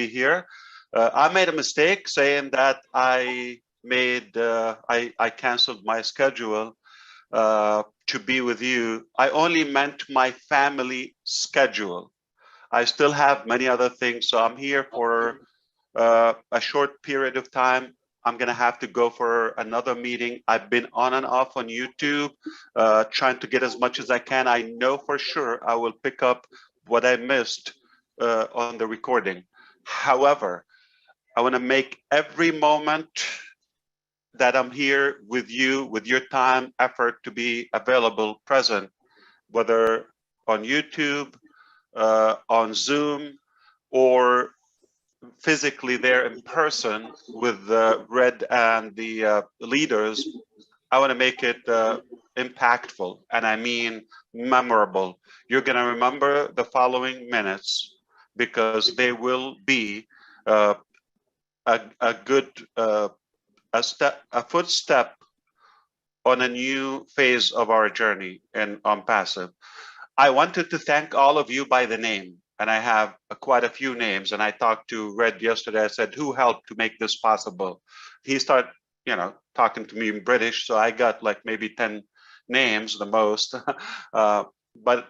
be here. I made a mistake saying that I canceled my schedule to be with you. I only meant my family schedule. I still have many other things, so I'm here for a short period of time. I'm gonna have to go for another meeting. I've been on and off on YouTube, trying to get as much as I can. I know for sure I will pick up what I missed on the recording. However, I want to make every moment that I'm here with you, with your time, effort to be available, present, whether on YouTube, on Zoom, or physically there in person with Red and the leaders. I want to make it impactful, and I mean memorable. You're going to remember the following minutes because they will be a good a footstep on a new phase of our journey in ONPASSIVE. I wanted to thank all of you by the name, and I have quite a few names. And I talked to Red yesterday. I said, "Who helped to make this possible?" He started, talking to me in British, so I got like maybe 10 names, the most. But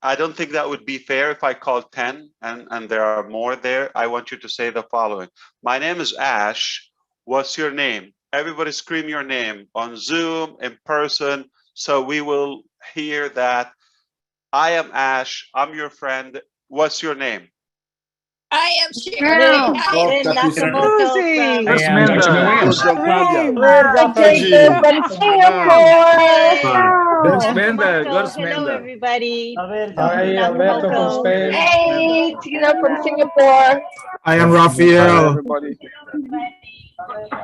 I don't think that would be fair if I called 10, and there are more there. I want you to say the following. My name is Ash. What's your name? Everybody scream your name on Zoom, in person, so we will hear that. I am Ash. I'm your friend. What's your name? I am Sharon. I am Nakamoto from Singapore. Hello, everybody. Alberto from Spain. Hey, Tina from Singapore. I am Raphael.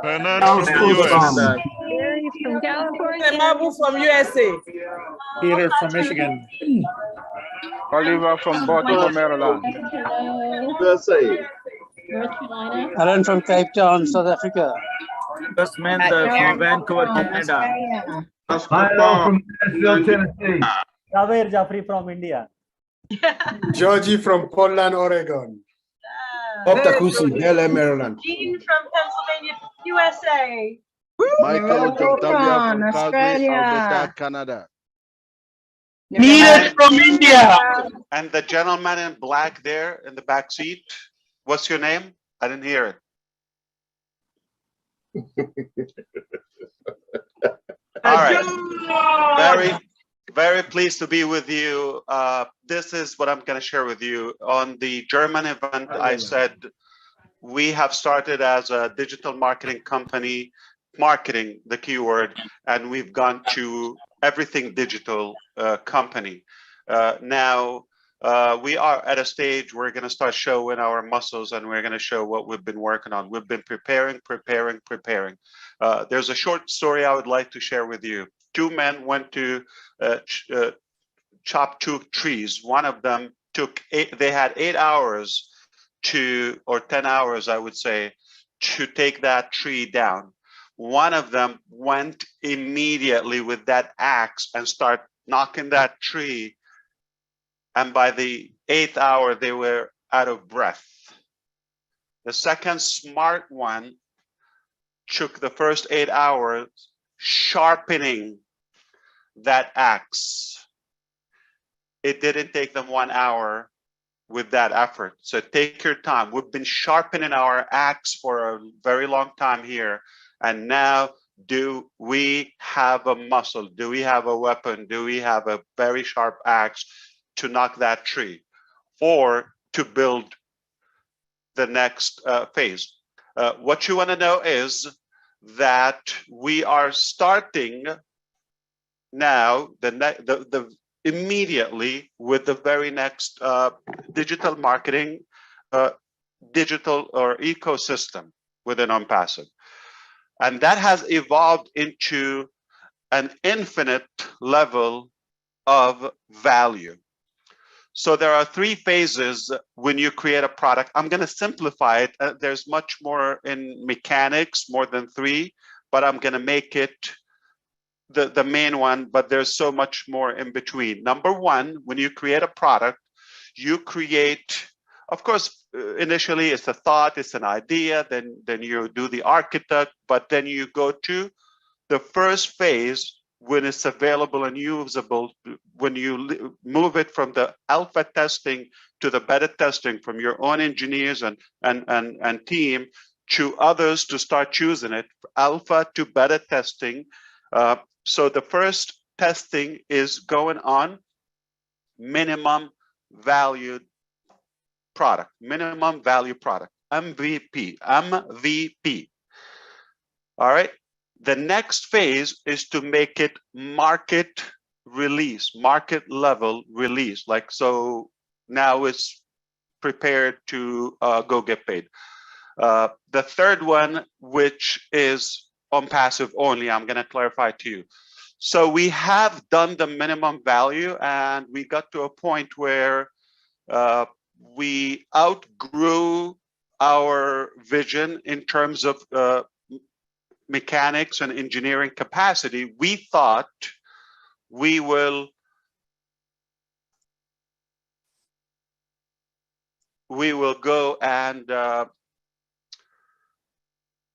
Fernando from the US. Barry from California. Mabu from USA. Peter from Michigan. Oliver from Baltimore, Maryland. USA. North Carolina. Alan from Cape Town, South Africa. Samantha from Vancouver, Canada. Hello from Nashville, Tennessee. Javer Jafri from India. Georgie from Portland, Oregon. Bob Takusi, Bel Air, Maryland. Jean from Pennsylvania, USA. Michael Jontavia from Calgary, Alberta, Canada. Needed from India. And the gentleman in black there in the back seat, what's your name? I didn't hear it. All right. Very pleased to be with you. This is what I'm going to share with you. On the German event, I said we have started as a digital marketing company, marketing the keyword, and we've gone to everything digital company. Now we are at a stage we're going to start showing our muscles, and we're going to show what we've been working on. We've been preparing. There's a short story I would like to share with you. Two men went to chop two trees. One of them they had 8 hours or 10 hours, I would say, to take that tree down. One of them went immediately with that axe and start knocking that tree. And by the 8th hour, they were out of breath. The second smart one took the first 8 hours sharpening that axe. It didn't take them 1 hour with that effort. So take your time. We've been sharpening our axe for a very long time here. And now, do we have a muscle? Do we have a weapon? Do we have a very sharp axe to knock that tree or to build the next phase? What you want to know is that we are starting now immediately with the very next digital marketing, digital or ecosystem within ONPASSIVE. And that has evolved into an infinite level of value. So there are 3 phases when you create a product. I'm going to simplify it. There's much more in mechanics, more than 3, but I'm going to make it the main one, but there's so much more in between. Number 1, when you create a product, you create, of course, initially it's a thought, it's an idea, then you do the architect, but then you go to the first phase when it's available and usable, when you move it from the alpha testing to the beta testing from your own engineers and team to others to start choosing it, alpha to beta testing. So the first testing is going on minimum valued product, minimum value product, MVP. All right. The next phase is to make it market release, market level release. Like, so now it's prepared to go get paid. The third one, which is ONPASSIVE only, I'm going to clarify to you. So we have done the minimum value, and we got to a point where we outgrew our vision in terms of mechanics and engineering capacity. We thought we will go and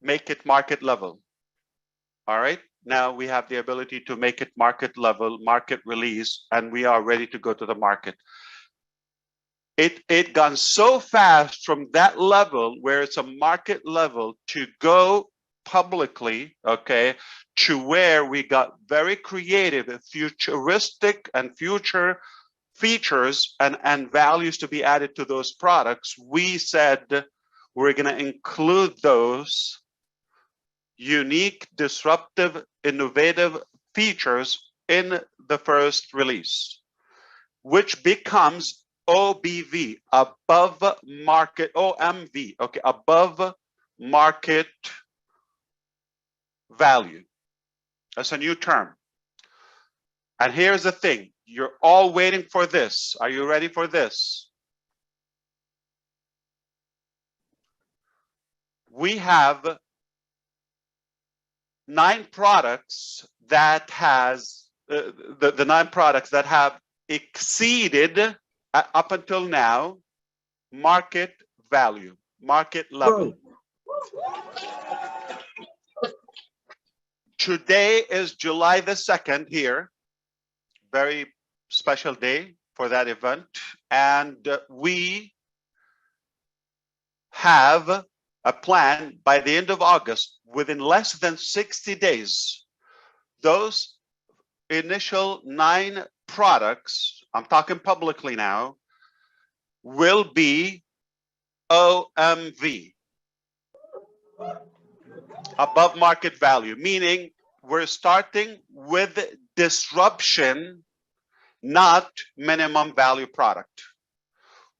make it market level. All right. Now we have the ability to make it market level, market release, and we are ready to go to the market. It gone so fast from that level where it's a market level to go publicly, okay, to where we got very creative and futuristic and future features and values to be added to those products. We said we're going to include those unique, disruptive, innovative features in the first release, which becomes OBV, above market, OMV, okay, above market value. That's a new term. And here's the thing, you're all waiting for this. Are you ready for this? We have 9 products that has the 9 products that have exceeded up until now market value, market level. Today is July the 2nd here, very special day for that event, and we have a plan by the end of August, within less than 60 days, those initial 9 products, I'm talking publicly now, will be OMV, above market value, meaning we're starting with disruption, not minimum value product.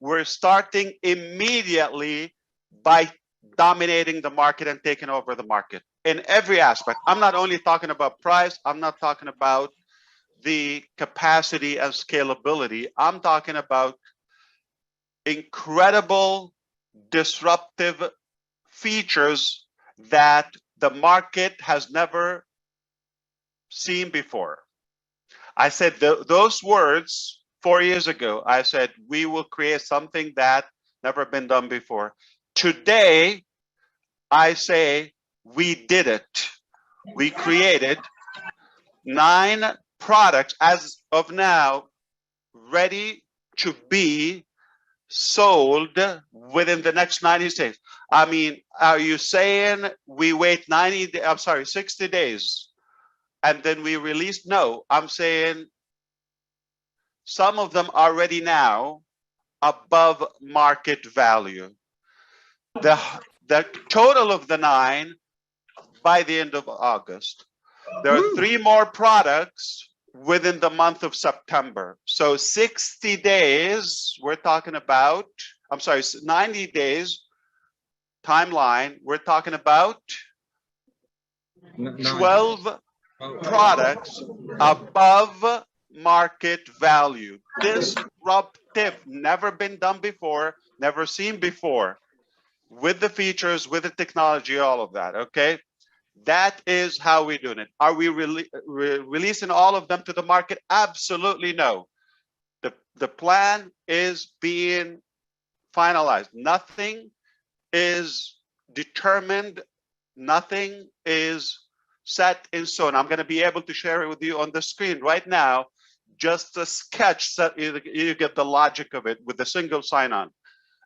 We're starting immediately by dominating the market and taking over the market in every aspect. I'm not only talking about price, I'm not talking about the capacity and scalability. I'm talking about incredible disruptive features that the market has never seen before. I said those words 4 years ago. I said we will create something that never been done before. Today, I say we did it. We created 9 products as of now ready to be sold within the next 90 days. I mean, are you saying we wait 60 days and then we release? No, I'm saying some of them are ready now above market value. The total of the 9 by the end of August. There are 3 more products within the month of September. So 60 days, we're talking about, 90 days timeline, we're talking about 12 products above market value. Disruptive, never been done before, never seen before, with the features, with the technology, all of that, okay? That is how we're doing it. Are we releasing all of them to the market? Absolutely no. The plan is being finalized. Nothing is determined. Nothing is set in stone. I'm going to be able to share it with you on the screen right now. Just a sketch, so you get the logic of it with a single sign-on,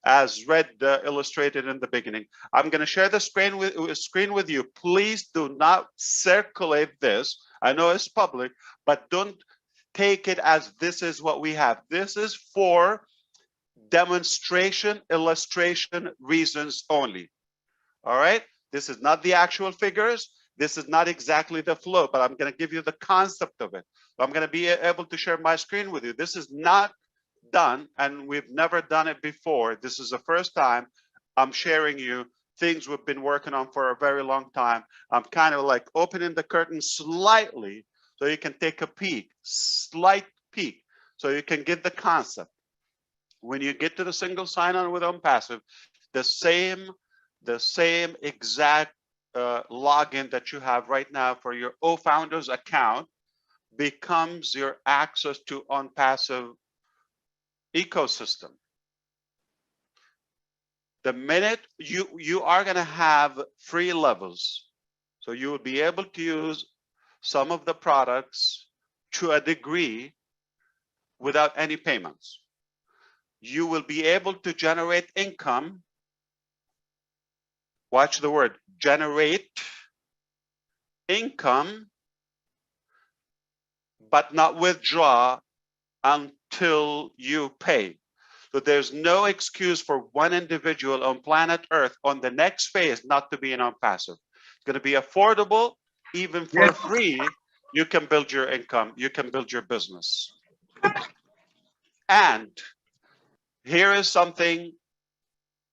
as Red illustrated in the beginning. I'm going to share the screen with you. Please do not circulate this. I know it's public, but don't take it as this is what we have. This is for demonstration, illustration reasons only. All right? This is not the actual figures. This is not exactly the flow, but I'm going to give you the concept of it. I'm going to be able to share my screen with you. This is not done, and we've never done it before. This is the first time I'm sharing you things we've been working on for a very long time. I'm kind of like opening the curtain slightly so you can take a peek, slight peek, so you can get the concept. When you get to the single sign-on with ONPASSIVE, the same exact login that you have right now for your O-Founders account becomes your access to ONPASSIVE ecosystem. The minute you are going to have free levels, so you will be able to use some of the products to a degree without any payments. You will be able to generate income. Watch the word, generate income, but not withdraw until you pay. So there's no excuse for one individual on planet Earth on the next phase not to be in ONPASSIVE. It's going to be affordable, even for free. You can build your income, you can build your business. And here is something,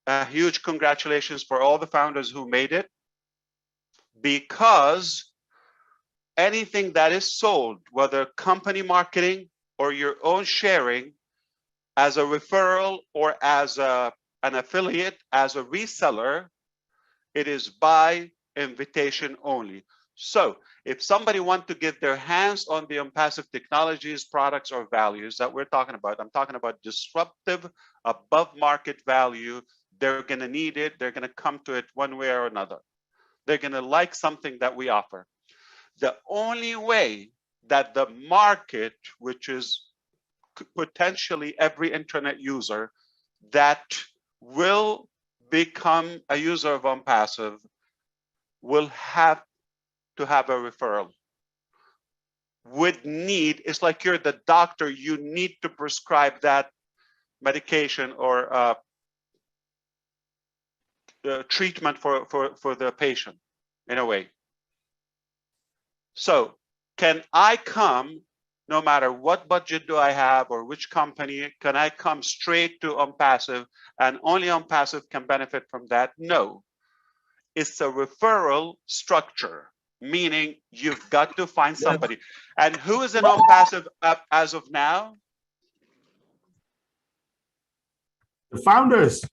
a huge congratulations for all the founders who made it, because anything that is sold, whether company marketing or your own sharing, as a referral or as an affiliate, as a reseller, it is by invitation only. So if somebody wants to get their hands on the ONPASSIVE technologies, products, or values that we're talking about, I'm talking about disruptive, above market value, they're going to need it. They're going to come to it one way or another. They're going to like something that we offer. The only way that the market, which is potentially every internet user that will become a user of ONPASSIVE, will have to have a referral. Would need, it's like you're the doctor, you need to prescribe that medication or treatment for the patient in a way. So can I come, no matter what budget do I have or which company, can I come straight to ONPASSIVE and only ONPASSIVE can benefit from that? No, it's a referral structure, meaning you've got to find somebody. And who is in ONPASSIVE as of now? The founders.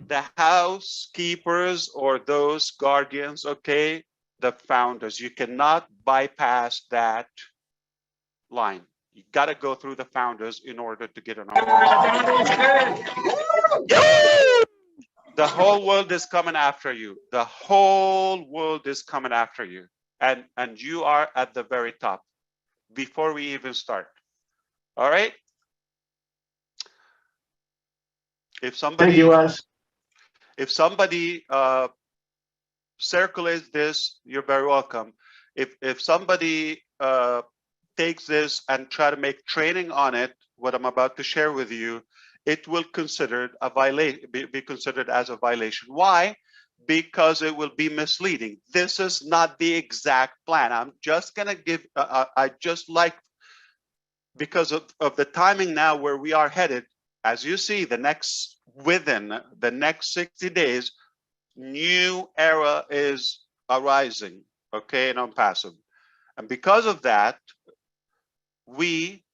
The housekeepers or those guardians, okay? The founders. You cannot bypass that line. You got to go through the founders in order to get an offer. The whole world is coming after you. The whole world is coming after you. And you are at the very top before we even start. All right? If somebody, Thank you, Wes. If somebody circulates this, you're very welcome. If somebody takes this and try to make training on it, what I'm about to share with you, it will considered a violation, be considered as a violation. Why? Because it will be misleading. This is not the exact plan. I'm just gonna give, I just like, because of the timing now where we are headed, as you see, within the next 60 days, new era is arising, okay, in ONPASSIVE. And because of that, we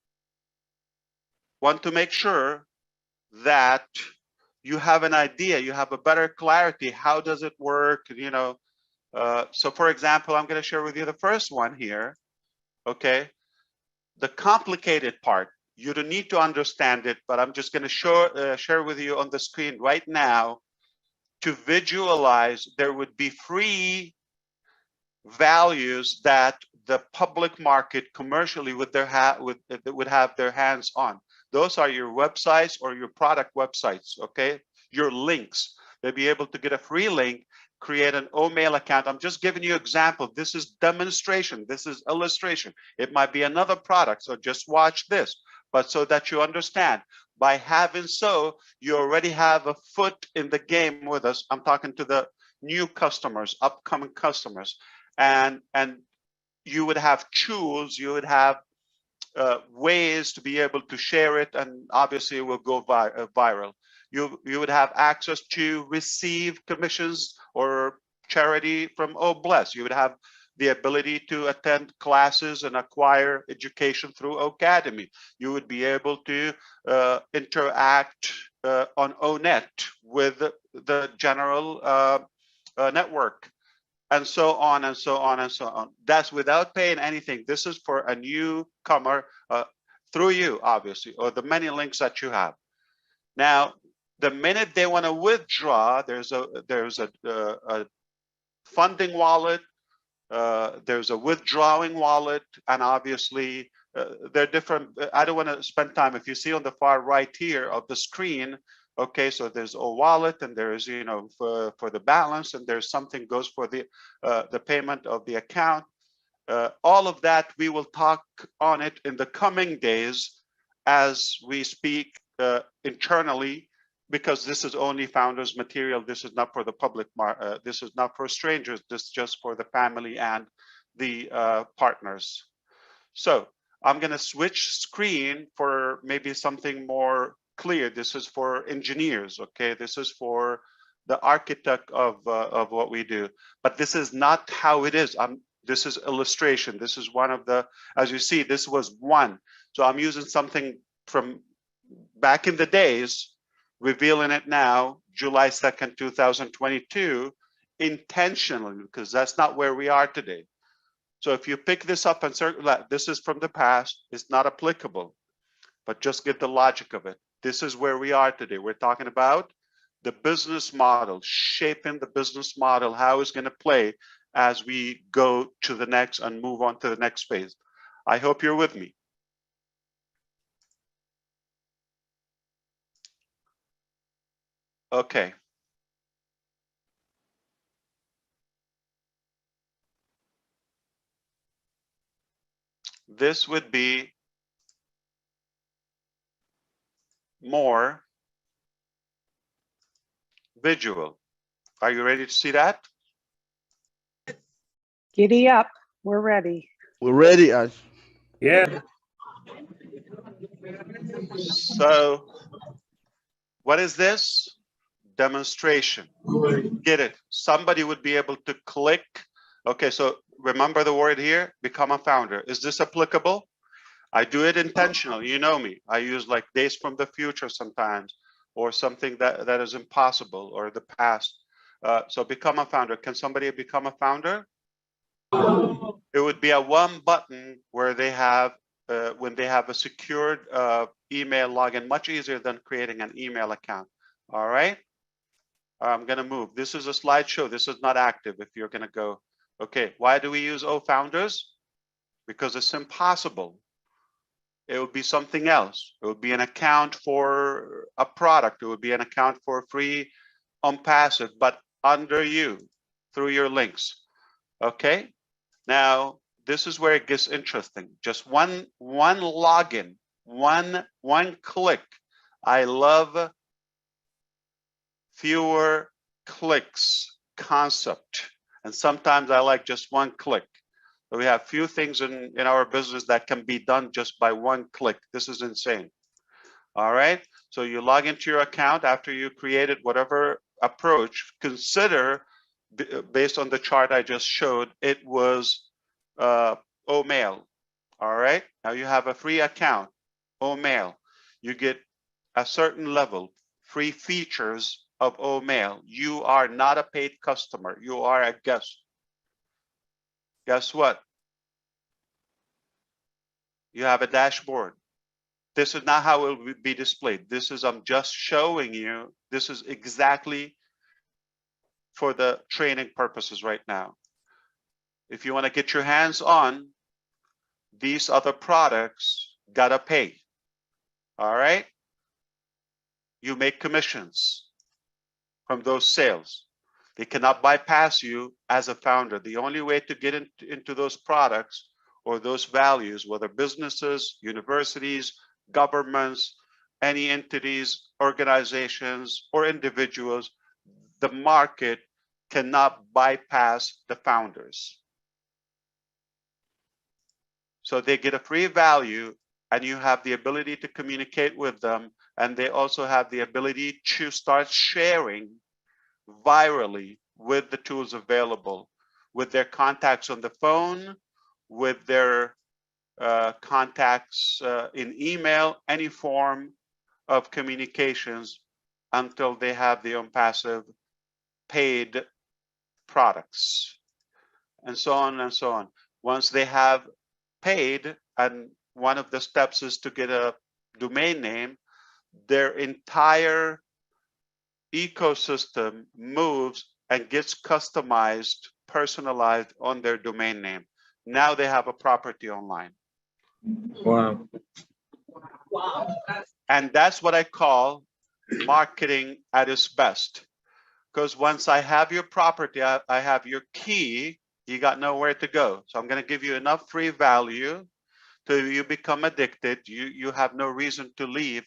want to make sure that you have an idea, you have a better clarity. How does it work? You know, so for example, I'm going to share with you the first one here, okay? The complicated part. You don't need to understand it, but I'm just going to share with you on the screen right now to visualize. There would be free values that the public market commercially would have their hands on. Those are your websites or your product websites, okay? Your links. They'll be able to get a free link, create an OMail account. I'm just giving you an example. This is demonstration. This is illustration. It might be another product, so just watch this. But so that you understand, by having so, you already have a foot in the game with us. I'm talking to the new customers, upcoming customers. And you would have tools, you would have ways to be able to share it, and obviously it will go viral. You would have access to receive commissions or charity from Bless. You would have the ability to attend classes and acquire education through Academy. You would be able to interact on ONET with the general network, and so on and so on and so on. That's without paying anything. This is for a newcomer through you, obviously, or the many links that you have. Now, the minute they want to withdraw, there's a funding wallet, there's a withdrawing wallet, and obviously they're different. I don't want to spend time. If you see on the far right here of the screen, okay, so there's a wallet, and there's, you know, for the balance, and there's something goes for the payment of the account. All of that, we will talk on it in the coming days as we speak internally, because this is only founders material. This is not for the public. This is not for strangers. This is just for the family and the partners. So I'm going to switch screen for maybe something more clear. This is for engineers, okay? This is for the architect of what we do. But this is not how it is. This is illustration. This is one of the, as you see, this was one. So I'm using something from back in the days, revealing it now, July 2nd, 2022, intentionally, because that's not where we are today. So if you pick this up and circle that, this is from the past, it's not applicable, but just get the logic of it. This is where we are today. We're talking about the business model, shaping the business model, how it's going to play as we go to the next and move on to the next phase. I hope you're with me. Okay. This would be more visual. Are you ready to see that? Giddy up. We're ready. We're ready, Ash. Yeah. So what is this? Demonstration. Get it? Somebody would be able to click. Okay, so remember the word here, become a founder. Is this applicable? I do it intentional. You know me. I use like days from the future sometimes, or something that is impossible, or the past. So become a founder. Can somebody become a founder? It would be a one button where they have, when they have a secured email login, much easier than creating an email account. All right. I'm going to move. This is a slideshow. This is not active if you're going to go. Okay. Why do we use Founders? Because it's impossible. It would be something else. It would be an account for a product. It would be an account for free ONPASSIVE, but under you, through your links. Okay. Now, this is where it gets interesting. Just one login, one click. I love fewer clicks concept. And sometimes I like just one click. So we have few things in our business that can be done just by one click. This is insane. All right. So you log into your account after you created whatever approach. Consider, based on the chart I just showed, it was OMail. All right. Now you have a free account, OMail. You get a certain level, free features of OMail. You are not a paid customer. You are a guest. Guess what? You have a dashboard. This is not how it will be displayed. This is, I'm just showing you, this is exactly for the training purposes right now. If you want to get your hands on these other products, gotta pay. All right? You make commissions from those sales. They cannot bypass you as a founder. The only way to get into those products or those values, whether businesses, universities, governments, any entities, organizations, or individuals, the market cannot bypass the founders. So they get a free value, and you have the ability to communicate with them, and they also have the ability to start sharing virally with the tools available, with their contacts on the phone, with their contacts in email, any form of communications, until they have the ONPASSIVE paid products, and so on and so on. Once they have paid, and one of the steps is to get a domain name, their entire ecosystem moves and gets customized, personalized on their domain name. Now they have a property online. Wow. And that's what I call marketing at its best. Because once I have your property, I have your key, you got nowhere to go. So I'm going to give you enough free value till you become addicted. You have no reason to leave.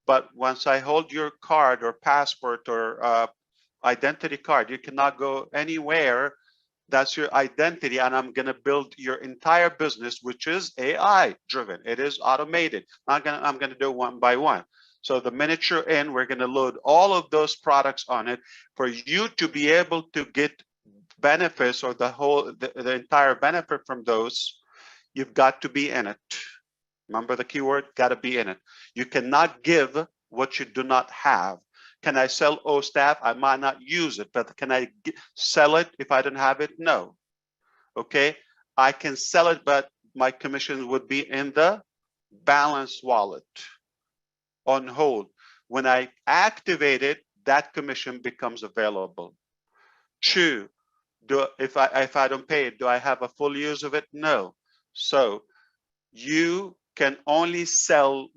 But once I hold your card or passport or identity card, you cannot go anywhere. That's your identity, and I'm going to build your entire business, which is AI driven. It is automated. I'm going to do one by one. So the minute you're in, we're going to load all of those products on it for you to be able to get benefits, or the entire benefit from those. You've got to be in it. Remember the keyword, got to be in it. You cannot give what you do not have. Can I sell OSTAF? I might not use it, but can I sell it if I don't have it? No. Okay, I can sell it, but my commission would be in the balance wallet on hold. When I activate it, that commission becomes available. Two, if I don't pay it, do I have a full use of it? No. So you can only sell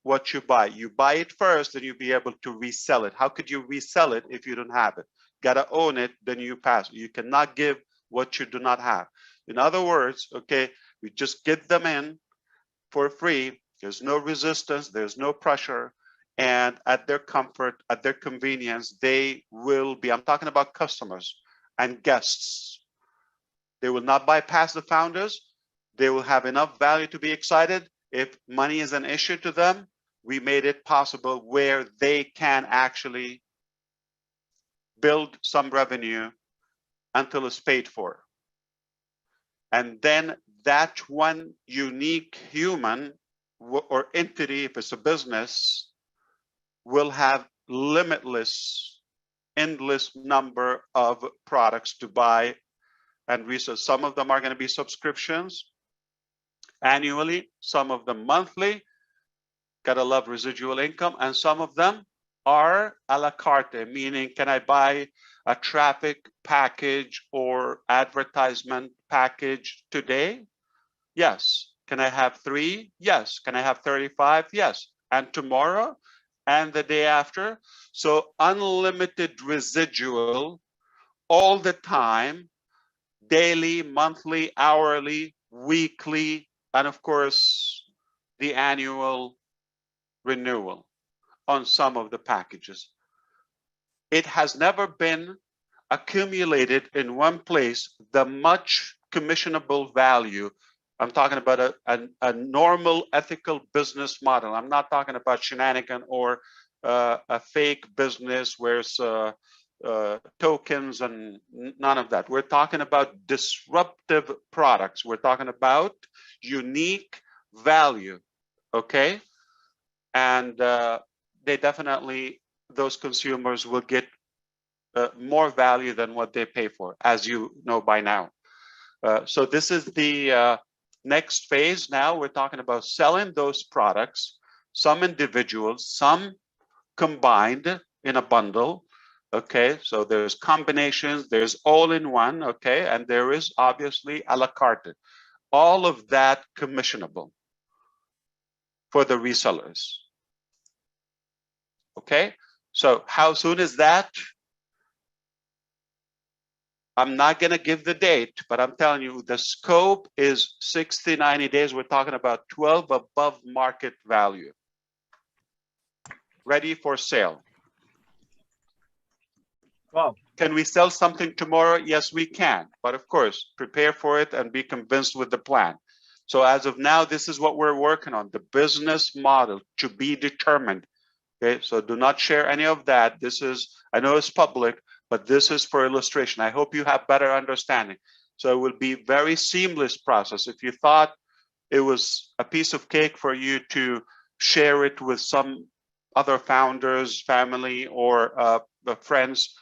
what you buy. You buy it first, then you'll be able to resell it. How could you resell it if you don't have it? Gotta own it, then you pass. You cannot give what you do not have. In other words, okay, we just get them in for free. There's no resistance, there's no pressure, and at their comfort, at their convenience, they will be, I'm talking about customers and guests. They will not bypass the founders. They will have enough value to be excited. If money is an issue to them, we made it possible where they can actually build some revenue until it's paid for. And then that one unique human or entity, if it's a business, will have limitless, endless number of products to buy and resell. Some of them are going to be subscriptions annually, some of them monthly. Gotta love residual income. And some of them are a la carte, meaning can I buy a traffic package or advertisement package today? Yes. Can I have 3? Yes. Can I have 35? Yes. And tomorrow and the day after? So unlimited residual all the time, daily, monthly, hourly, weekly, and of course, the annual renewal on some of the packages. It has never been accumulated in one place the much commissionable value. I'm talking about a normal ethical business model. I'm not talking about shenanigan or a fake business where it's tokens and none of that. We're talking about disruptive products. We're talking about unique value, okay? And they definitely, those consumers will get more value than what they pay for, as you know by now. So this is the next phase. Now we're talking about selling those products some individuals, some combined in a bundle. Okay, so there's combinations, there's all-in-one, okay, and there is obviously a la carte. All of that commissionable for the resellers. Okay, so how soon is that? I'm not going to give the date, but I'm telling you the scope is 60, 90 days. We're talking about 12 above market value. Ready for sale. Wow. Can we sell something tomorrow? Yes, we can. But of course, prepare for it and be convinced with the plan. So as of now, this is what we're working on, the business model to be determined. Okay, so do not share any of that. This is, I know it's public, but this is for illustration. I hope you have better understanding. So it will be very seamless process. If you thought it was a piece of cake for you to share it with some other founders, family, or friends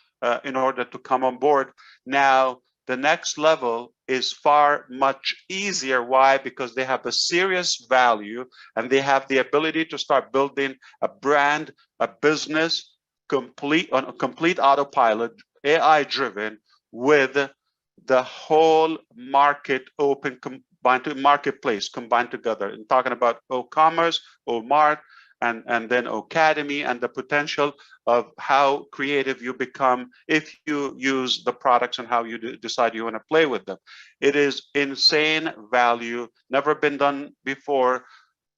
in order to come on board, now the next level is far much easier. Why? Because they have a serious value and they have the ability to start building a brand, a business, on a complete autopilot, AI driven, with the whole market open, combined to marketplace combined together. And talking about O-commerce, O-mart, and then Academy, and the potential of how creative you become if you use the products and how you decide you want to play with them. It is insane value, never been done before.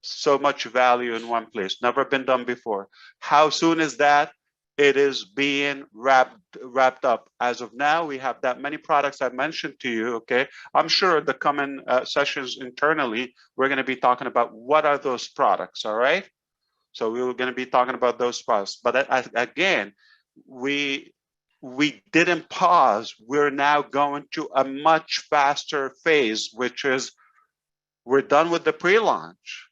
So much value in one place, never been done before. How soon is that? It is being wrapped up. As of now, we have that many products I mentioned to you, okay? I'm sure the coming sessions internally, we're gonna be talking about what are those products, all right? So we were going to be talking about those products, but again, we didn't pause. We're now going to a much faster phase, which is we're done with the pre-launch.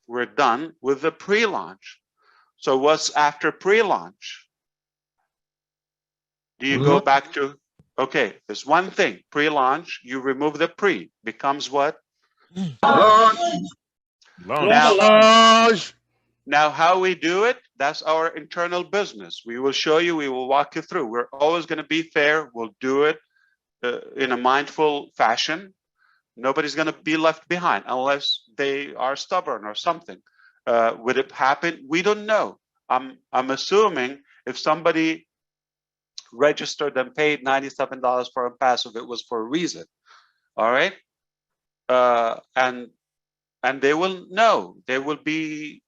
We're done with the pre-launch. So what's after pre-launch? Do you go back to, okay, there's one thing, pre-launch, you remove the pre, becomes what? Launch. Now, how we do it, that's our internal business. We will show you, we will walk you through. We're always going to be fair. We'll do it in a mindful fashion. Nobody's going to be left behind unless they are stubborn or something. Would it happen? We don't know. I'm assuming if somebody registered and paid $97 for ONPASSIVE, it was for a reason. All right. And they will know. They will be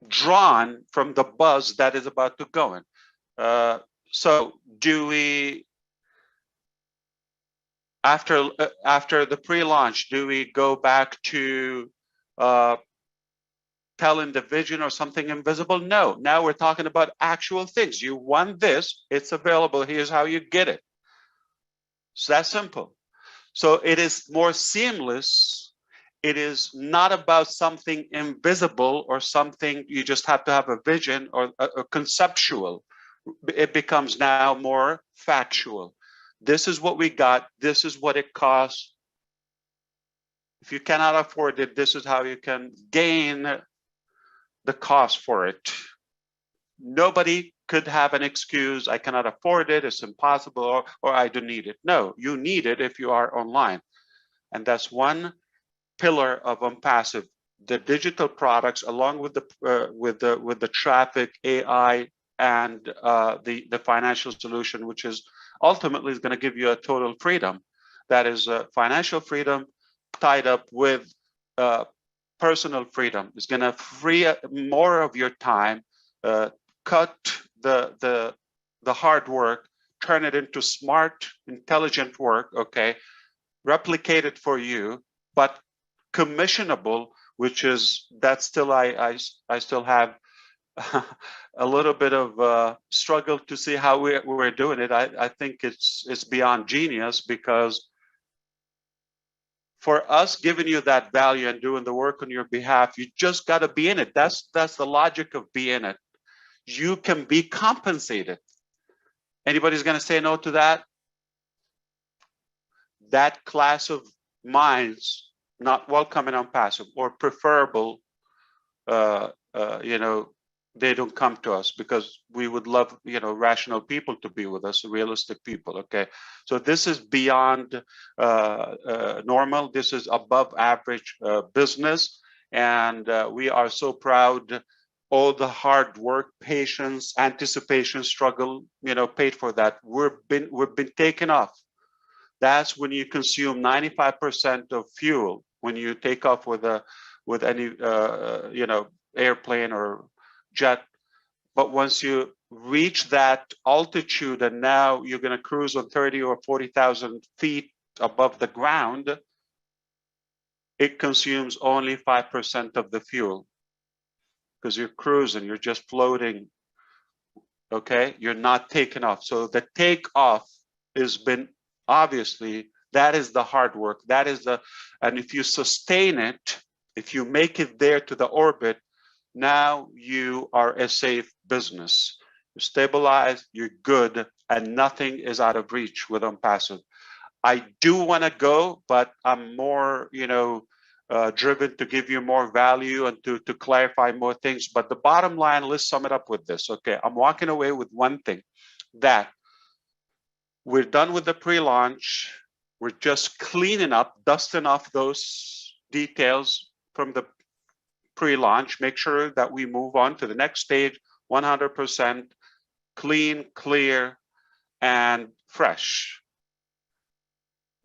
drawn from the buzz that is about to go in. So do we, after the pre-launch, do we go back to telling the vision or something invisible? No, now we're talking about actual things. You want this, it's available, here's how you get it. It's that simple. So it is more seamless. It is not about something invisible or something you just have to have a vision or a conceptual. It becomes now more factual. This is what we got. This is what it costs. If you cannot afford it, this is how you can gain the cost for it. Nobody could have an excuse, I cannot afford it, it's impossible, or I don't need it. No, you need it if you are online. And that's one pillar of ONPASSIVE, the digital products, along with the traffic, AI, and the financial solution, which is ultimately is going to give you a total freedom. That is financial freedom tied up with personal freedom. It's going to free more of your time, cut the hard work, turn it into smart, intelligent work. Okay, replicate it for you, but commissionable, which is that still I still have a little bit of struggle to see how we're doing it. I think it's beyond genius, because for us giving you that value and doing the work on your behalf, you just got to be in it. That's the logic of being it. You can be compensated. Anybody's going to say no to that? That class of minds not welcome in ONPASSIVE, or preferable you know, they don't come to us, because we would love, you know, rational people to be with us, realistic people. Okay, so this is beyond normal. This is above average business, and we are so proud. All the hard work, patience, anticipation, struggle, you know, paid for that. We've been taken off. That's when you consume 95% of fuel when you take off with any you know, airplane or jet. But once you reach that altitude, and now you're going to cruise on 30 or 40,000 feet above the ground, it consumes only 5% of the fuel, because you're cruising, you're just floating. Okay, you're not taking off. So the takeoff has been, obviously, that is the hard work. That is the, and if you sustain it, if you make it there to the orbit, now you are a safe business. You're stabilized, you're good, and nothing is out of reach with ONPASSIVE. I do want to go, but I'm more, you know, driven to give you more value and to clarify more things. But the bottom line, let's sum it up with this. Okay, I'm walking away with one thing, that we're done with the pre-launch. We're just cleaning up, dusting off those details from the pre-launch. Make sure that we move on to the next stage, 100% clean, clear, and fresh.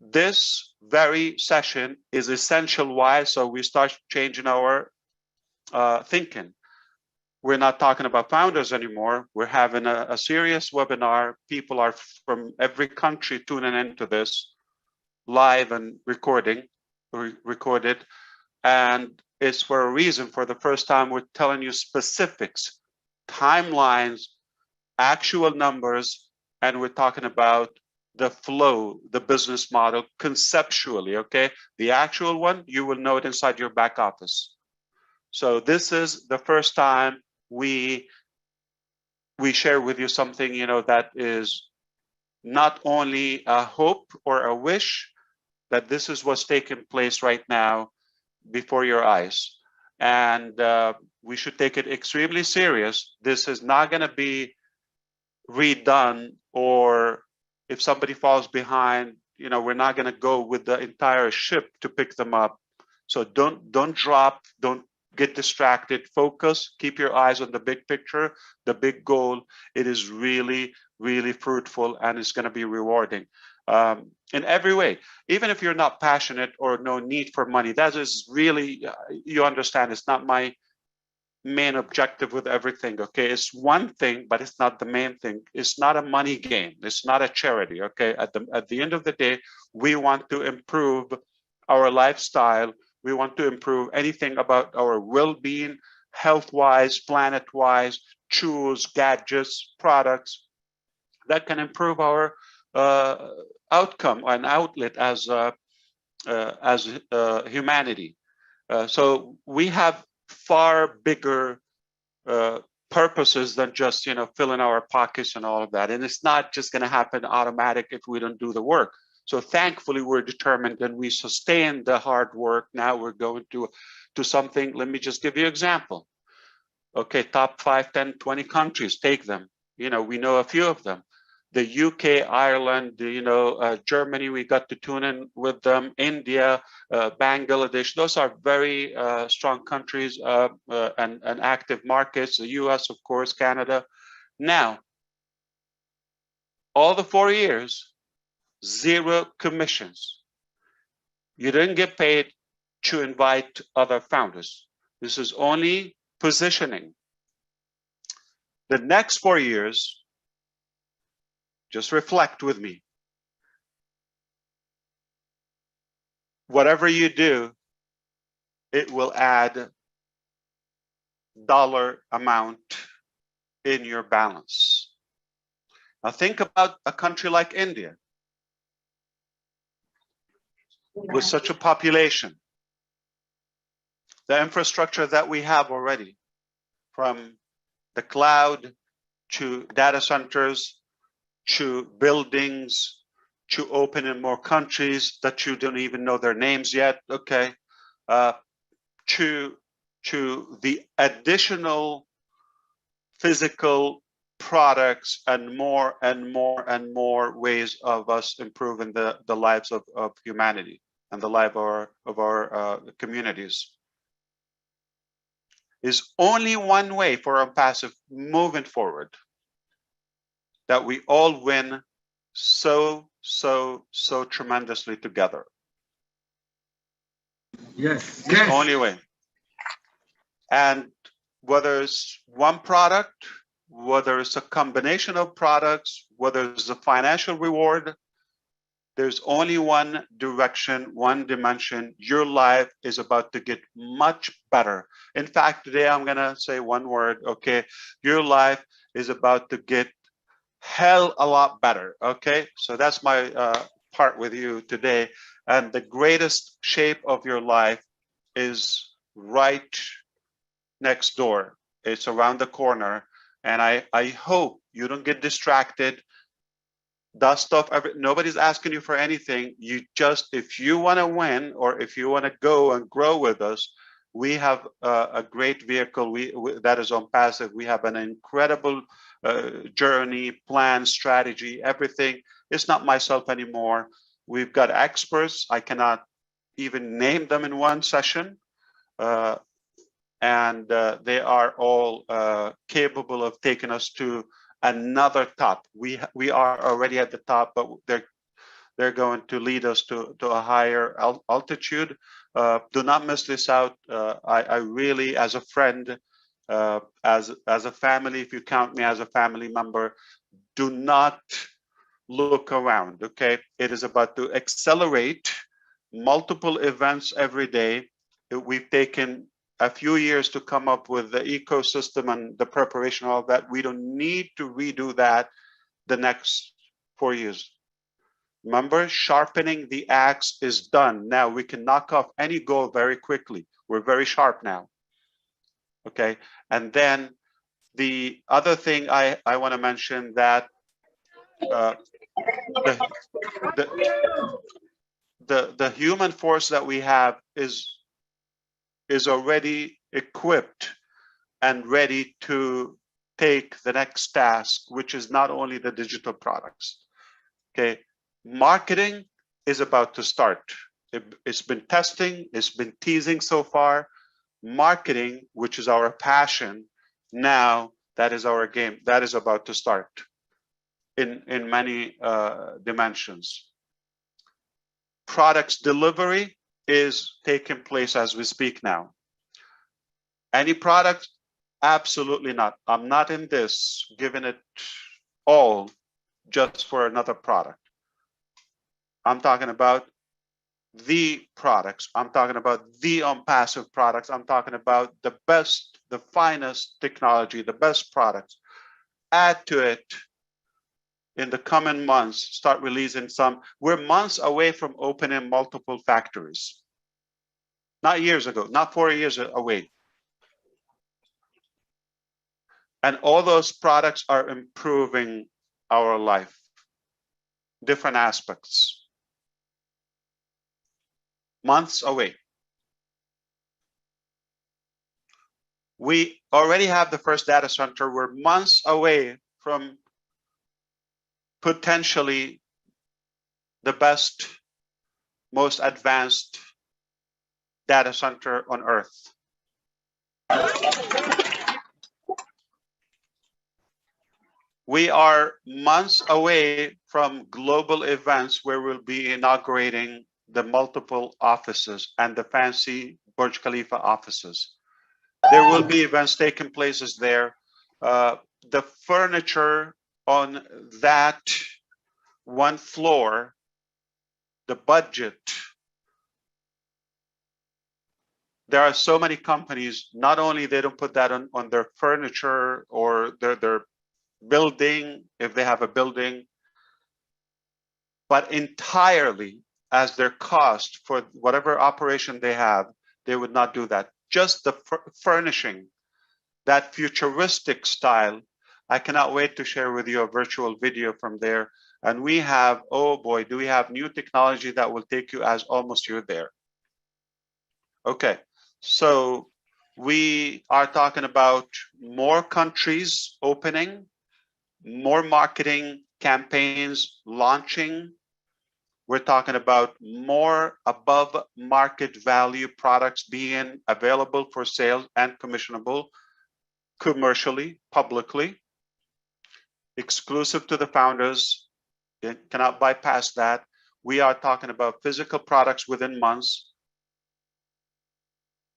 This very session is essential. Why? So we start changing our thinking. We're not talking about founders anymore. We're having a serious webinar. People are from every country tuning into this live and recorded. And it's for a reason. For the first time, we're telling you specifics, timelines, actual numbers, and we're talking about the flow, the business model conceptually. Okay, the actual one, you will know it inside your back office. So this is the first time we share with you something, you know, that is not only a hope or a wish, that this is what's taking place right now before your eyes. And we should take it extremely serious. This is not going to be redone, or if somebody falls behind, you know, we're not going to go with the entire ship to pick them up. So don't drop, don't get distracted, focus, keep your eyes on the big picture, the big goal. It is really, really fruitful, and it's going to be rewarding in every way. Even if you're not passionate or no need for money, that is really, you understand, it's not my main objective with everything. Okay, it's one thing, but it's not the main thing. It's not a money game. It's not a charity. Okay, at the end of the day, we want to improve our lifestyle. We want to improve anything about our well-being, health-wise, planet-wise, tools, gadgets, products that can improve our outcome and outlet as humanity. So we have far bigger purposes than just, you know, filling our pockets and all of that. And it's not just going to happen automatic if we don't do the work. So thankfully, we're determined and we sustain the hard work. Now we're going to something. Let me just give you an example. Okay, top 5, 10, 20 countries, take them. You know, we know a few of them. The UK, Ireland, you know, Germany, we got to tune in with them. India, Bangladesh, those are very strong countries and active markets. The US, of course, Canada. Now, all the 4 years, 0 commissions. You didn't get paid to invite other founders. This is only positioning. The next 4 years, just reflect with me. Whatever you do, it will add dollar amount in your balance. Now think about a country like India with such a population. The infrastructure that we have already, from the cloud to data centers, to buildings, to open in more countries that you don't even know their names yet, okay, to to the additional physical products and more and more and more ways of us improving the lives of humanity and the life of our communities. Is only one way for ONPASSIVE moving forward, that we all win so tremendously together. Yes. It's the only way. And whether it's one product, whether it's a combination of products, whether it's a financial reward, there's only one direction, one dimension. Your life is about to get much better. In fact, today I'm gonna say one word, okay? Your life is about to get hell a lot better, okay? So that's my part with you today. And the greatest shape of your life is right next door. It's around the corner. And I hope you don't get distracted. Dust off, nobody's asking you for anything. You just, if you want to win or if you want to go and grow with us, we have a great vehicle that is ONPASSIVE. We have an incredible journey, plan, strategy, everything. It's not myself anymore. We've got experts. I cannot even name them in one session. And they are all capable of taking us to another top. We are already at the top, but they're going to lead us to a higher altitude. Do not miss this out. I really, as a friend, as a family, if you count me as a family member, do not look around, okay? It is about to accelerate multiple events every day. We've taken a few years to come up with the ecosystem and the preparation of that. We don't need to redo that the next 4 years. Remember, sharpening the axe is done. Now we can knock off any goal very quickly. We're very sharp now. Okay. And then the other thing I want to mention that the human force that we have is already equipped and ready to take the next task, which is not only the digital products. Okay, marketing is about to start. It's been testing, it's been teasing so far. Marketing, which is our passion, now that is our game. That is about to start in many dimensions. Products delivery is taking place as we speak now. Any product? Absolutely not. I'm not in this giving it all just for another product. I'm talking about the products. I'm talking about the ONPASSIVE products. I'm talking about the best, the finest technology, the best products. Add to it in the coming months, start releasing some. We're months away from opening multiple factories. Not years ago, not 4 years away. And all those products are improving our life, different aspects. Months away. We already have the first data center. We're months away from potentially the best, most advanced data center on Earth. We are months away from global events where we'll be inaugurating the multiple offices and the fancy Burj Khalifa offices. There will be events taking places there. The furniture on that one floor, the budget. There are so many companies, not only they don't put that on their furniture or their building, if they have a building, but entirely as their cost for whatever operation they have, they would not do that. Just the furnishing, that futuristic style. I cannot wait to share with you a virtual video from there. And we have, oh boy, do we have new technology that will take you as almost you're there. Okay, so We are talking about more countries opening, more marketing campaigns launching. We're talking about more above market value products being available for sale and commissionable commercially, publicly, exclusive to the founders. You cannot bypass that. We are talking about physical products within months,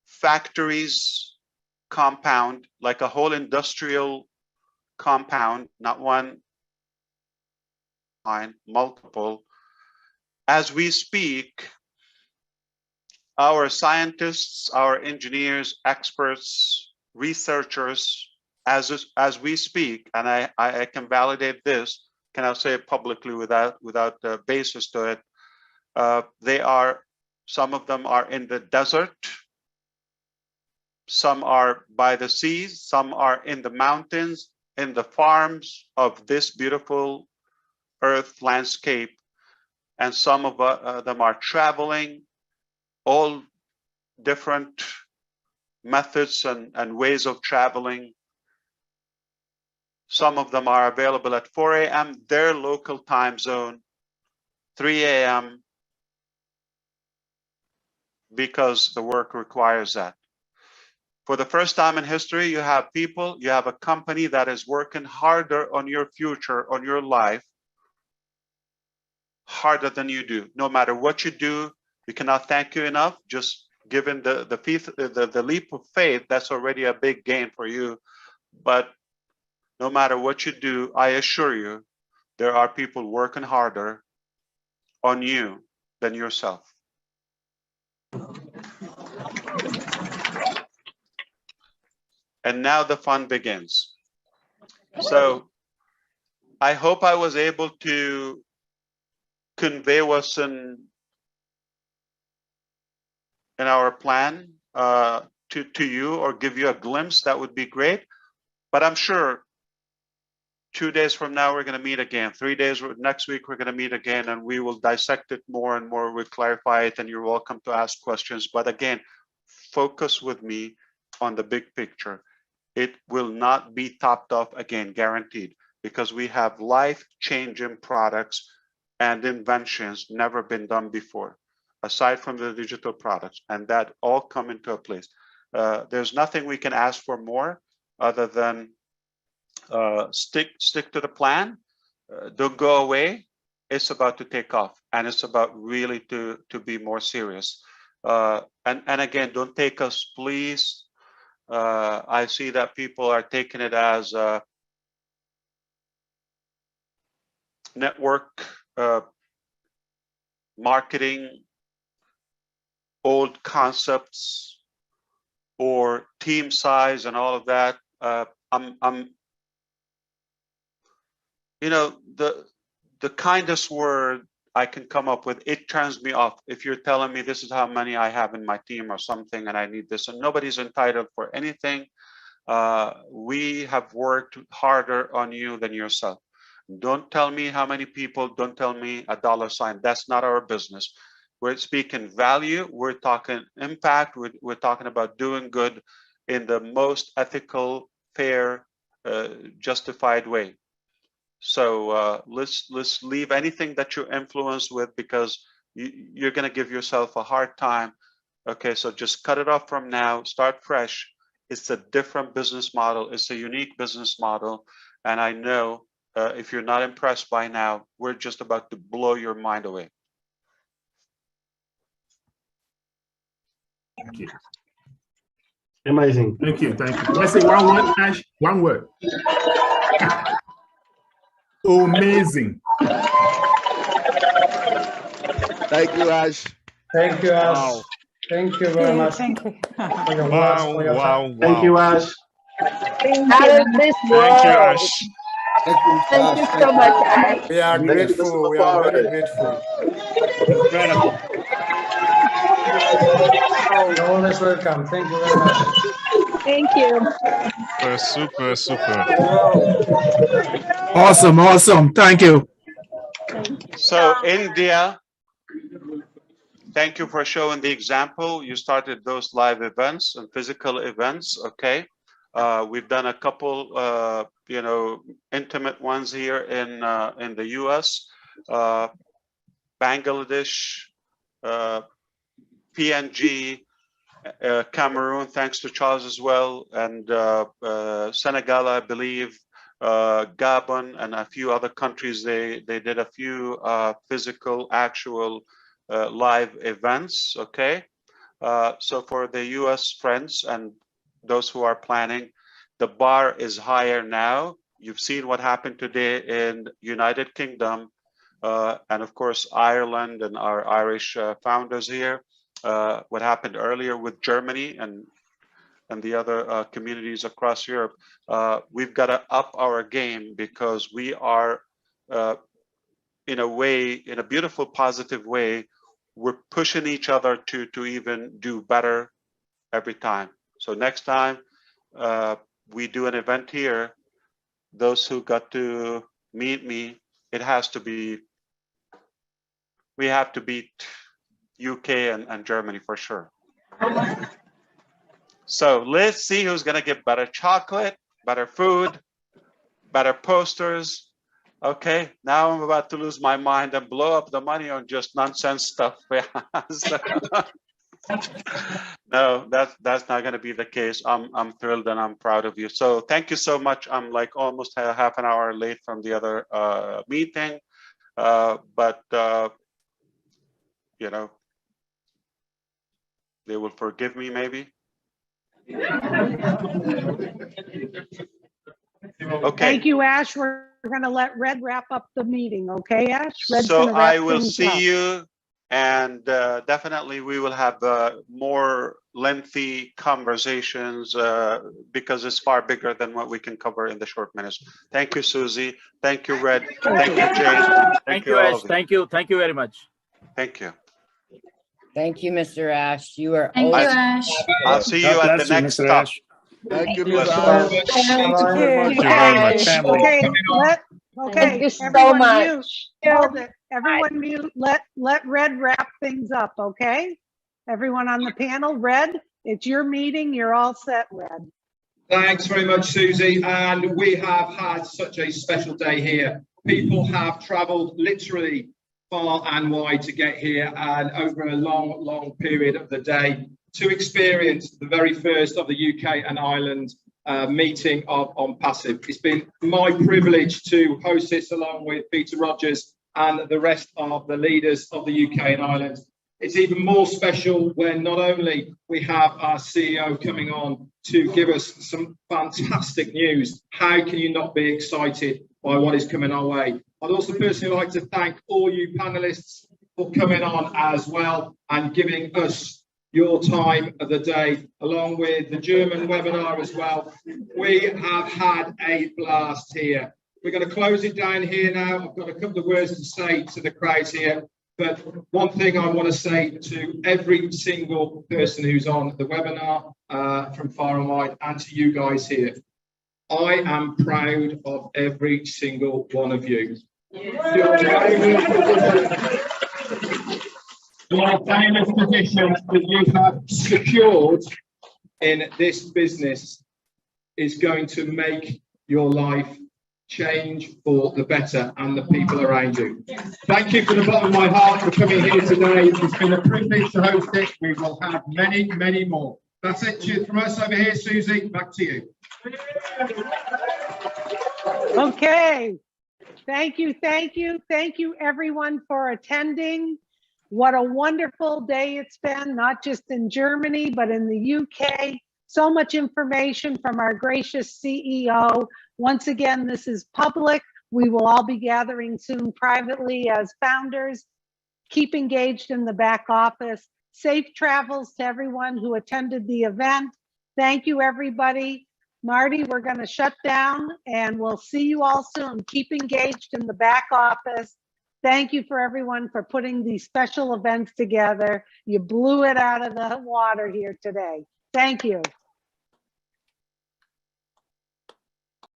factories, compound, like a whole industrial compound, not one, multiple. As we speak, our scientists, our engineers, experts, researchers, as we speak, and I can validate this, can I say it publicly without the basis to it, some of them are in the desert, some are by the seas, some are in the mountains, in the farms of this beautiful earth landscape, and some of them are traveling, all different methods and ways of traveling. Some of them are available at 4 a.m., their local time zone, 3 a.m., because the work requires that. For the first time in history, you have people, you have a company that is working harder on your future, on your life, harder than you do. No matter what you do, we cannot thank you enough. Just given the leap of faith, that's already a big gain for you. But no matter what you do, I assure you, there are people working harder on you than yourself. And now the fun begins. So I hope I was able to convey what's in our plan to you, or give you a glimpse. That would be great. But I'm sure 2 days from now, we're going to meet again. 3 days, next week, we're going to meet again, and we will dissect it more and more. We'll clarify it, and you're welcome to ask questions. But again, focus with me on the big picture. It will not be topped off again, guaranteed, because we have life-changing products and inventions never been done before, aside from the digital products, and that all come into a place. There's nothing we can ask for more other than stick to the plan. Don't go away. It's about to take off, and it's about really to be more serious. And again, don't take us, please. I see that people are taking it as network marketing, old concepts, or team size and all of that. You know, the kindest word I can come up with, it turns me off. If you're telling me this is how many I have in my team or something, and I need this, and nobody's entitled for anything. We have worked harder on you than yourself. Don't tell me how many people, don't tell me a dollar sign. That's not our business. We're speaking value, we're talking impact, we're talking about doing good in the most ethical, fair, justified way. So let's leave anything that you're influenced with, because you're going to give yourself a hard time. Okay, so just cut it off from now, start fresh. It's a different business model. It's a unique business model. And I know if you're not impressed by now, we're just about to blow your mind away. Thank you. Amazing. Thank you. Thank you. Let's say one word, Ash. One word. Amazing. Thank you, Ash. Thank you, Ash. Wow. Thank you very much. Thank you. For your words, Wow, for your wow, time. wow. Thank you, Ash. Out of this Thank you, world. Ash. Thank you, Thank you Ash. so much, Ash. We are Thank you, grateful. We are very grateful. Incredible. You're always welcome. Thank you very much. Thank you. Super, super. Awesome. Awesome. Thank you. So India, thank you for showing the example. You started those live events and physical events, okay? We've done a couple, you know, intimate ones here in the U.S., Bangladesh, PNG, Cameroon, thanks to Charles as well, and Senegal, I believe, Gabon, and a few other countries. They did a few physical, actual live events. Okay, so for the U.S. friends and those who are planning, the bar is higher now. You've seen what happened today in United Kingdom, and of course Ireland and our Irish founders here. What happened earlier with Germany and the other communities across Europe. We've got to up our game because we are, in a way, in a beautiful, positive way, we're pushing each other to even do better every time. So next time we do an event here, those who got to meet me, it has to be, we have to beat UK and Germany for sure. So let's see who's gonna get better chocolate, better food, better posters. Okay, now I'm about to lose my mind and blow up the money on just nonsense stuff. No, that's not gonna be the case. I'm thrilled and I'm proud of you. So thank you so much. I'm like almost half an hour late from the other meeting, but you know, they will forgive me maybe. Okay. Thank you, Ash. We're going to let Red wrap up the meeting. Okay, Ash? Red's So gonna wrap I will things see up. you, and definitely we will have more lengthy conversations because it's far bigger than what we can cover in the short minutes. Thank you, Susie. Thank you, Red. Thank you, Jane. Thank you, Ash. Thank you. Thank you very much. Thank you. Thank you, Mr. Ash. You are Thank you, always Ash. I'll see you at the next stop. Thank you, Bless Mr. you. Ash. Thank you very much. Thank you very much. Family. Okay, Thank you so everyone much. mute. Hold it. Everyone mute. Let Red wrap things up, okay? Everyone on the panel, Red, it's your meeting. You're all set, Red. Thanks very much, Susie. And we have had such a special day here. People have travelled literally far and wide to get here, and over a long period of the day to experience the very first of the UK and Ireland meeting of ONPASSIVE. It's been my privilege to host this along with Peter Rogers and the rest of the leaders of the UK and Ireland. It's even more special when not only we have our CEO coming on to give us some fantastic news. How can you not be excited by what is coming our way? I'd also personally like to thank all you panelists for coming on as well and giving us your time of the day, along with the German webinar as well. We have had a blast here. We're going to close it down here now. I've got a couple of words to say to the crowd here, but one thing I want to say to every single person who's on the webinar from far and wide, and to you guys here, I am proud of every single one of you. Your famous position that you have secured in this business is going to make your life change for the better and the people around you. Thank you from the bottom of my heart for coming here today. It's been a privilege to host it. We will have many more. That's it. Cheers from us over here, Susie. Back to you. Okay. Thank you everyone for attending. What a wonderful day it's been, not just in Germany, but in the UK. So much information from our gracious CEO. Once again, this is public. We will all be gathering soon privately as founders. Keep engaged in the back office. Safe travels to everyone who attended the event. Thank you, everybody. Marty, we're going to shut down and we'll see you all soon. Keep engaged in the back office. Thank you for everyone for putting these special events together. You blew it out of the water here today. Thank you.